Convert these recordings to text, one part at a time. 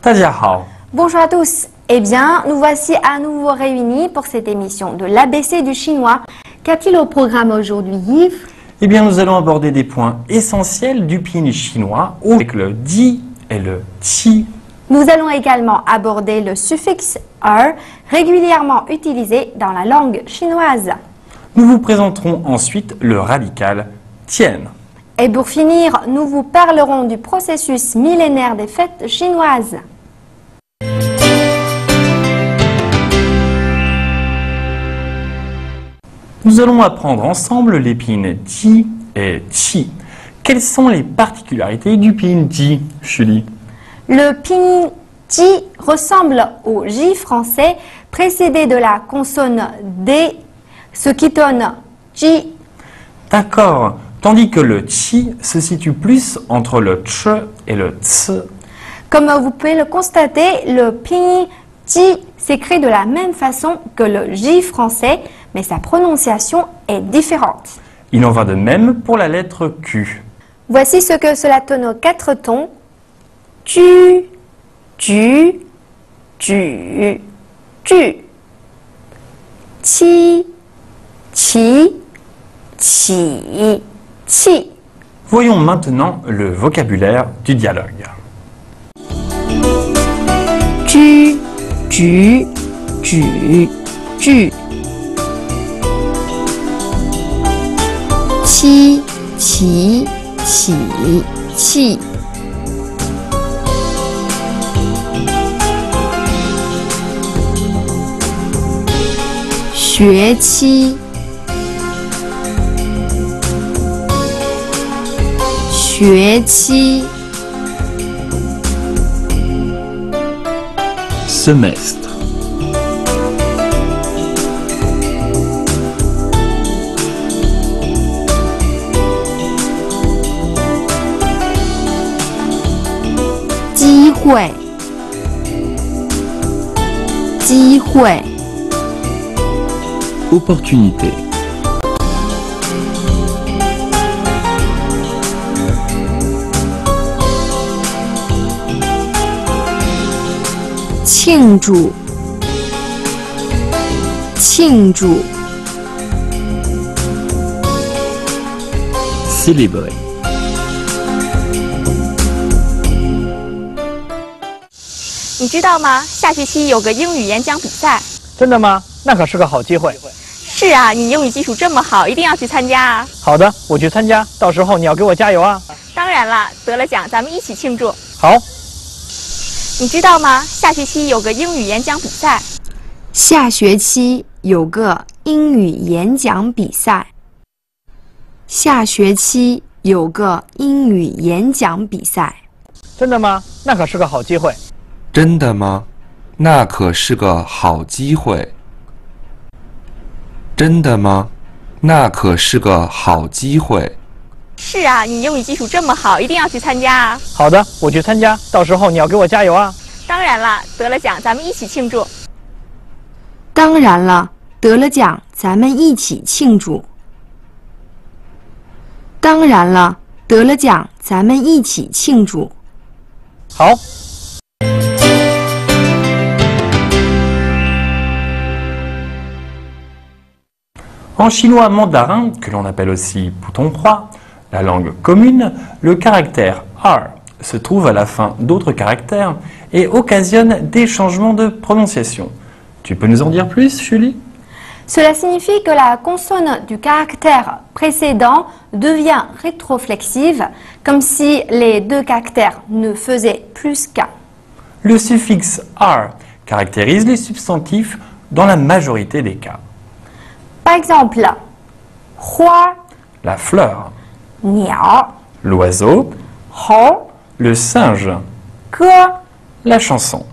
大家好. Bonjour à tous. Eh bien, nous voici à nouveau réunis pour cette émission de l'ABC du chinois. Qu'a-t-il au programme aujourd'hui, Yves? Eh bien, nous allons aborder des points essentiels du pinyin chinois avec le di et le ti. Nous allons également aborder le suffixe er, régulièrement utilisé dans la langue chinoise. Nous vous présenterons ensuite le radical tien. Et pour finir, nous vous parlerons du processus millénaire des fêtes chinoises. Nous allons apprendre ensemble les pinyin di et ti. Quelles sont les particularités du pinyin di, Julie? Le pinyin ji ressemble au J français, précédé de la consonne D, ce qui donne ji. D'accord. Tandis que le ti se situe plus entre le ch et le ts. Comme vous pouvez le constater, le pinyin ji s'écrit de la même façon que le J français, mais sa prononciation est différente. Il en va de même pour la lettre Q. Voici ce que cela donne aux 4 tons. Ju, ju, ju, ju. Qi, qi, qi, qi. Voyons maintenant le vocabulaire du dialogue. Ju, ju, ju, ju. Qi, qi, qi, qi. Xue qi, xue qi. Semestre. Jihui, jihui. Opportunité. Qingzhu, qingzhu. Célébrer. 你知道吗？下学期有个英语演讲比赛。真的吗？那可是个好机会。是啊，你英语基础这么好，一定要去参加啊！好的，我去参加，到时候你要给我加油啊！当然了，得了奖咱们一起庆祝。好。你知道吗？下学期有个英语演讲比赛。下学期有个英语演讲比赛。下学期有个英语演讲比赛。真的吗？那可是个好机会。真的吗？那可是个好机会。真的吗？那可是个好机会。是啊，你英语基础这么好，一定要去参加啊！好的，我去参加，到时候你要给我加油啊！当然了，得了奖咱们一起庆祝。当然了，得了奖咱们一起庆祝。当然了，得了奖咱们一起庆祝。好。En chinois mandarin, que l'on appelle aussi Putonghua, la langue commune, le caractère R se trouve à la fin d'autres caractères et occasionne des changements de prononciation. Tu peux nous en dire plus, Julie? Cela signifie que la consonne du caractère précédent devient rétroflexive, comme si les deux caractères ne faisaient plus qu'un. Le suffixe R caractérise les substantifs dans la majorité des cas. Par exemple, hua, La fleur, niao, l'oiseau, hou, le singe, ge. la chanson.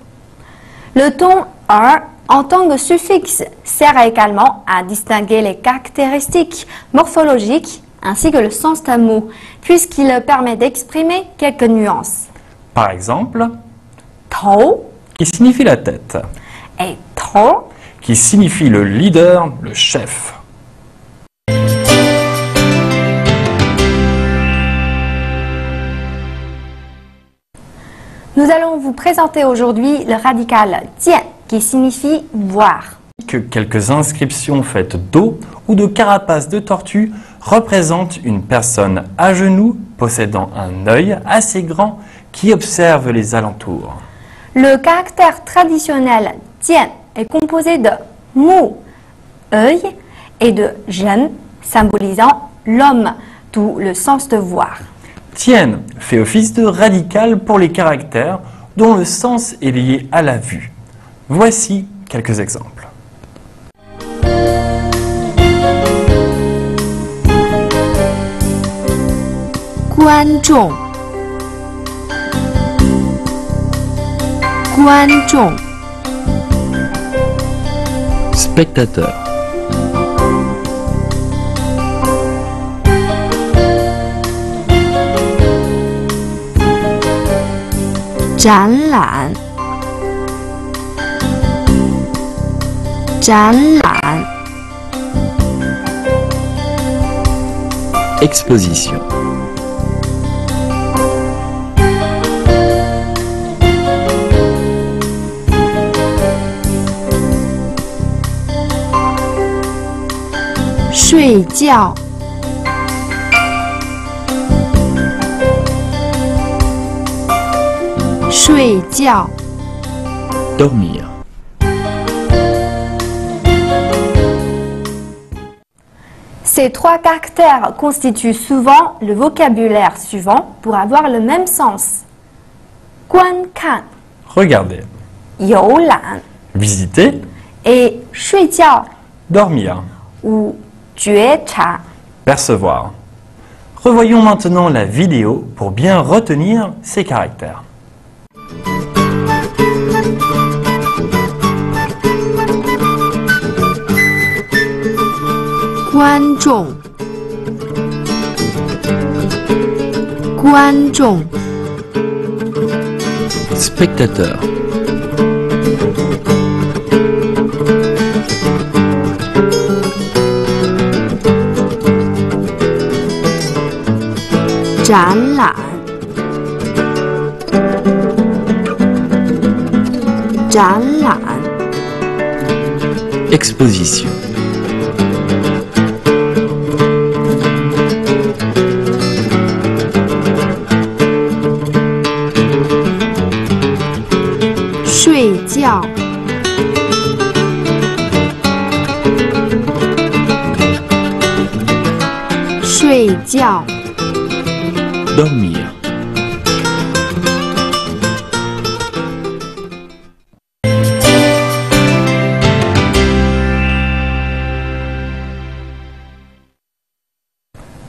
Le ton er en tant que suffixe sert également à distinguer les caractéristiques morphologiques ainsi que le sens d'un mot, puisqu'il permet d'exprimer quelques nuances. Par exemple, Tou qui signifie la tête, et Tou qui signifie le leader, le chef. Nous allons vous présenter aujourd'hui le radical jian qui signifie voir. Que quelques inscriptions faites d'eau ou de carapace de tortue représentent une personne à genoux possédant un œil assez grand qui observe les alentours. Le caractère traditionnel jian est composé de mu, œil, et de zhen, symbolisant l'homme, d'où le sens de voir. Tian fait office de radical pour les caractères dont le sens est lié à la vue. Voici quelques exemples. Guan zhong, guan zhong, Spectateur.展览，展览， Exposition. 睡觉，睡觉。 Dormir. Ces trois caractères constituent souvent le vocabulaire suivant pour avoir le même sens. Guan kan, Regardez, you lan, visiter, et 睡觉 dormir, ou 觉察. percevoir. Revoyons maintenant la vidéo pour bien retenir ces caractères. 观众，观众， Spectateur. 展览，展览， Exposition. 睡觉，睡觉。 Dormir.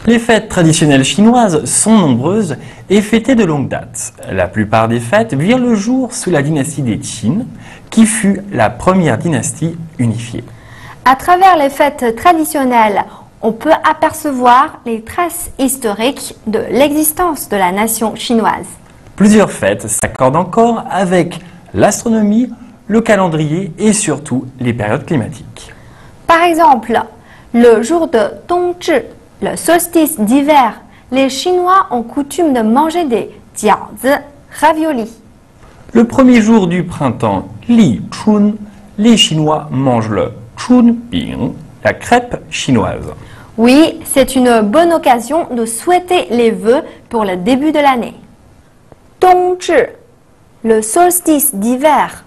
Les fêtes traditionnelles chinoises sont nombreuses et fêtées de longue date. La plupart des fêtes virent le jour sous la dynastie des Qin, qui fut la première dynastie unifiée. À travers les fêtes traditionnelles, on peut apercevoir les traces historiques de l'existence de la nation chinoise. Plusieurs fêtes s'accordent encore avec l'astronomie, le calendrier et surtout les périodes climatiques. Par exemple, le jour de Dongzhi, le solstice d'hiver, les Chinois ont coutume de manger des jiaozi, raviolis. Le premier jour du printemps, Li Chun, les Chinois mangent le Chun Bing, la crêpe chinoise. Oui, c'est une bonne occasion de souhaiter les vœux pour le début de l'année. Dongzhi, le solstice d'hiver.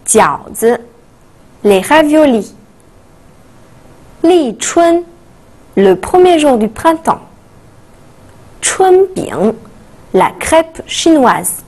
Jiaozi, les raviolis. Li Chun, le premier jour du printemps. Chunbing, la crêpe chinoise.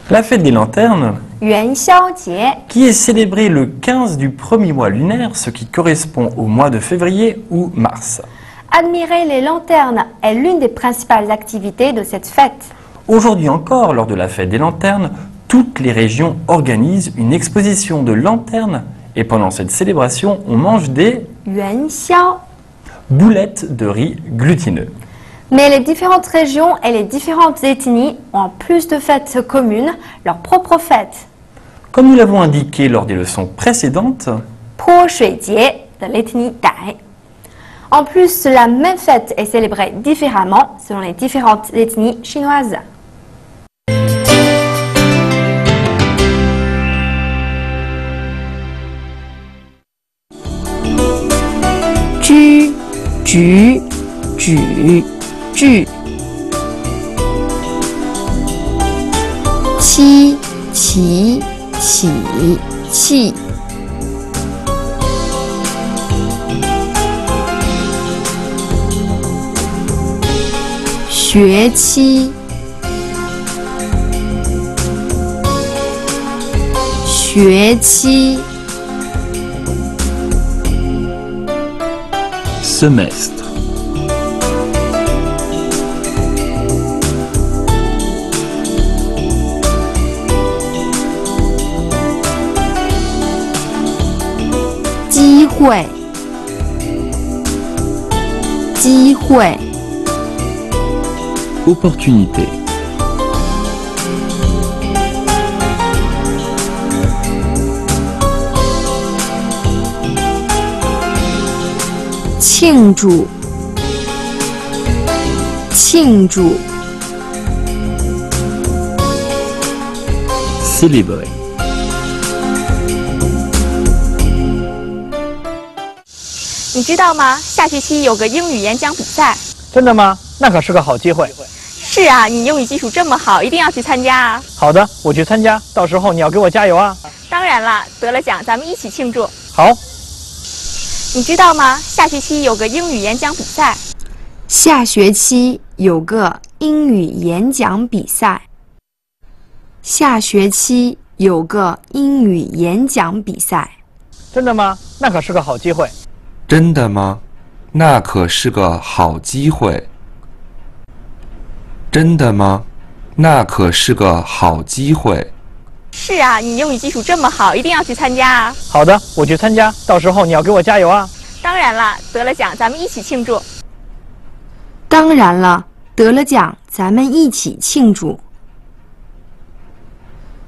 La fête des lanternes, Yuanxiaojie, qui est célébrée le 15 du premier mois lunaire, ce qui correspond au mois de février ou mars. admirer les lanternes est l'une des principales activités de cette fête. Aujourd'hui encore, lors de la fête des lanternes, toutes les régions organisent une exposition de lanternes et pendant cette célébration, on mange des Yuanxiao. boulettes de riz glutineux. Mais les différentes régions et les différentes ethnies ont en plus de fêtes communes leurs propres fêtes. Comme nous l'avons indiqué lors des leçons précédentes, Po Shui Jie de l'ethnie Dai. En plus, la même fête est célébrée différemment selon les différentes ethnies chinoises. 举举句七起起气学期学期 semestre, 机会机会 opportunité, 庆祝庆祝 célébrer, 你知道吗？下学期有个英语演讲比赛。真的吗？那可是个好机会。是啊，你英语基础这么好，一定要去参加啊！好的，我去参加，到时候你要给我加油啊！当然了，得了奖咱们一起庆祝。好，你知道吗？下学期有个英语演讲比赛。下学期有个英语演讲比赛。下学期有个英语演讲比赛。真的吗？那可是个好机会。真的吗？那可是个好机会。真的吗？那可是个好机会。是啊，你英语基础这么好，一定要去参加啊！好的，我去参加，到时候你要给我加油啊！当然了，得了奖咱们一起庆祝。当然了，得了奖咱们一起庆祝。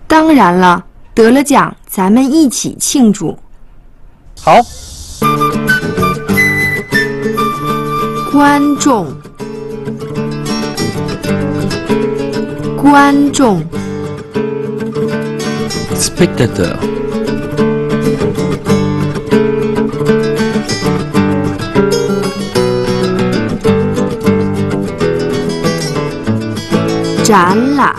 当然了，得了奖咱们一起庆祝。好，观众，观众， spectateur, 展览，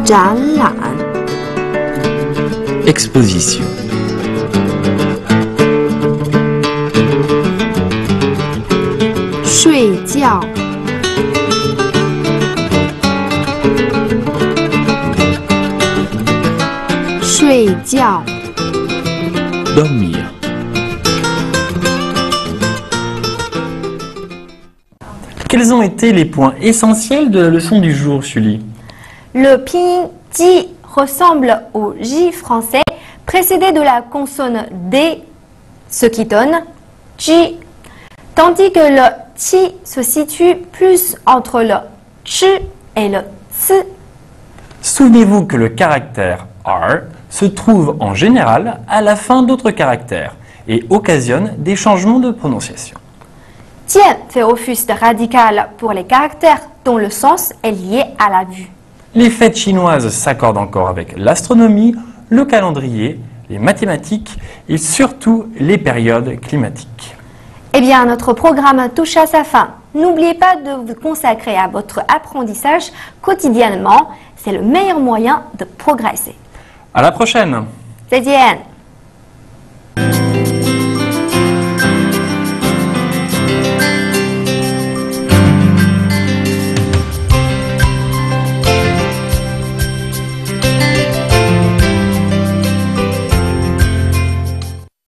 展览， exposition, 睡觉，睡觉， dormir. Quels ont été les points essentiels de la leçon du jour, Julie? Le pinyin Ji ressemble au J français, précédé de la consonne D, ce qui donne Ji, tandis que le Ti se situe plus entre le Ch et le Ts. Souvenez-vous que le caractère R se trouve en général à la fin d'autres caractères et occasionne des changements de prononciation. Tien fait office de radical pour les caractères dont le sens est lié à la vue. Les fêtes chinoises s'accordent encore avec l'astronomie, le calendrier, les mathématiques et surtout les périodes climatiques. Eh bien, notre programme touche à sa fin. N'oubliez pas de vous consacrer à votre apprentissage quotidiennement. C'est le meilleur moyen de progresser. À la prochaine! 再见。